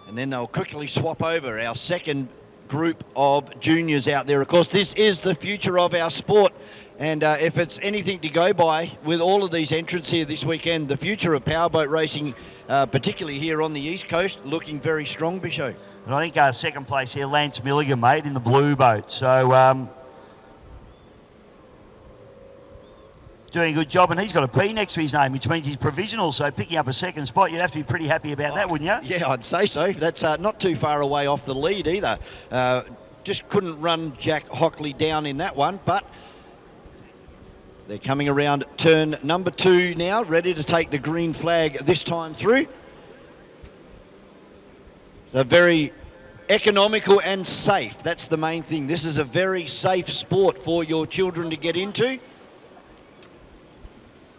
And then they'll quickly swap over our second group of juniors out there. Of course, this is the future of our sport. And if it's anything to go by with all of these entrants here this weekend, the future of powerboat racing, particularly here on the East Coast, looking very strong, Bisho. And I think second place here, Lance Milligan, mate, in the blue boat. So doing a good job, and he's got a P next to his name, which means he's provisional, so picking up a second spot, you'd have to be pretty happy about that, wouldn't you? Yeah, I'd say so. That's not too far away off the lead either. Just couldn't run Jack Hockley down in that one, but they're coming around turn number 2 now, ready to take the green flag this time through. So very economical and safe. That's the main thing. This is a very safe sport for your children to get into.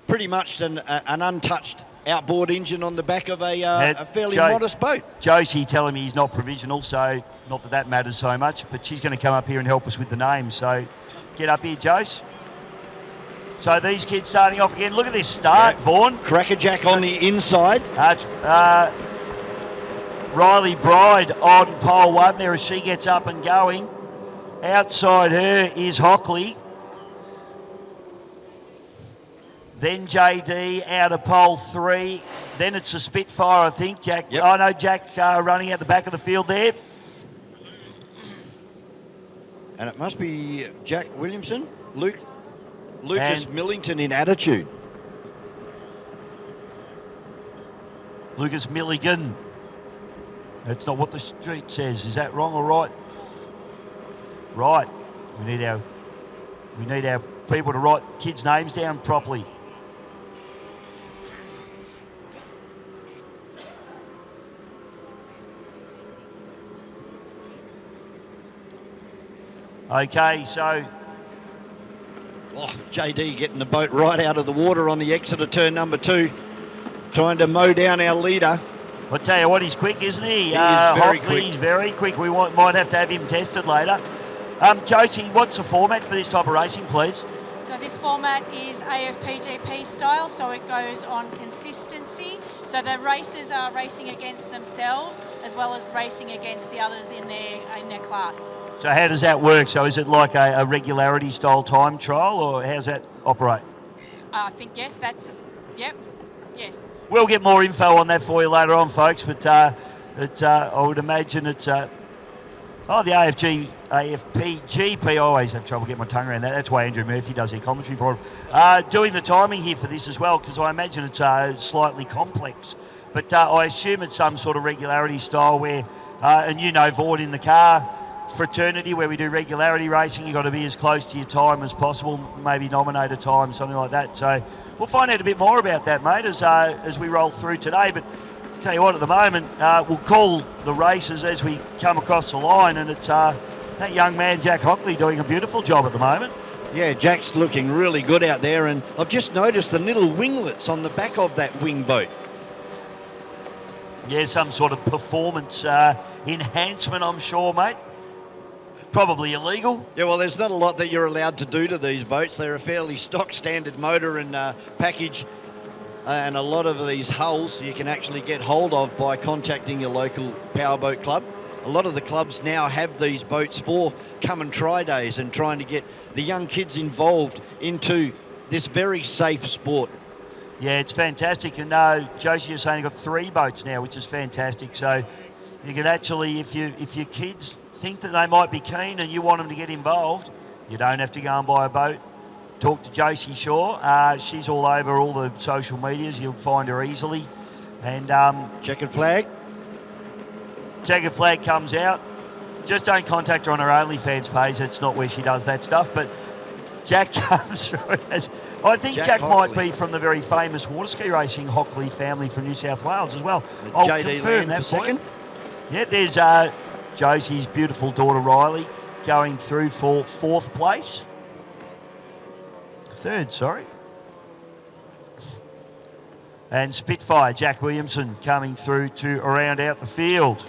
Pretty much an untouched outboard engine on the back of a fairly modest boat. Josie telling me he's not provisional, so not that matters so much, but she's going to come up here and help us with the name. So get up here, Jose. So these kids starting off again. Look at this start, Vaughan. Crackerjack on the inside. Riley Bride on pole 1 there as she gets up and going. Outside her is Hockley. Then JD out of pole 3. Then it's a Spitfire, I think. Jack. Yep. I know Jack running out the back of the field there. And it must be Jack Williamson, Lucas Millington in attitude. Lucas Milligan. That's not what the street says. Is that wrong or right? Right. We need our people to write kids' names down properly. Okay, so JD getting the boat right out of the water on the exit of turn number 2, trying to mow down our leader. I'll tell you what, he's quick, isn't he? He is very quick. He's very quick. We might have to have him tested later. Josie, what's the format for this type of racing, please? So this format is AFPGP style, so it goes on consistency. So the racers are racing against themselves as well as racing against the others in their class. So how does that work? So is it like a regularity style time trial, or how's that operate? I think yes, yes. We'll get more info on that for you later on, folks, but I would imagine it's the AFPGP. I always have trouble getting my tongue around that. That's why Andrew Murphy does their commentary for them. Doing the timing here for this as well, because I imagine it's slightly complex. But I assume it's some sort of regularity style where, and Vaughan in the car, fraternity where we do regularity racing, you've got to be as close to your time as possible, maybe nominate a time, something like that. So we'll find out a bit more about that, mate, as we roll through today. But tell you what, at the moment, we'll call the races as we come across the line, and it's that young man, Jack Hockley, doing a beautiful job at the moment. Yeah, Jack's looking really good out there, and I've just noticed the little winglets on the back of that wing boat. Yeah, some sort of performance enhancement, I'm sure, mate. Probably illegal. Yeah, well, there's not a lot that you're allowed to do to these boats. They're a fairly stock standard motor and package, and a lot of these hulls you can actually get hold of by contacting your local powerboat club. A lot of the clubs now have these boats for come and try days and trying to get the young kids involved into this very safe sport. Yeah, it's fantastic. And Josie, you're saying you've got 3 boats now, which is fantastic. So you can actually, if your kids think that they might be keen and you want them to get involved, you don't have to go and buy a boat. Talk to Josie Shaw. She's all over all the social medias. You'll find her easily. And checkered flag. Checkered flag comes out. Just don't contact her on her OnlyFans page. That's not where she does that stuff. But Jack comes through. I think Jack might be from the very famous water ski racing Hockley family from New South Wales as well. I'll confirm that for you. Yeah, there's Josie's beautiful daughter Riley going through for 4th place. 3rd, sorry. And Spitfire, Jack Williamson, coming through to round out the field.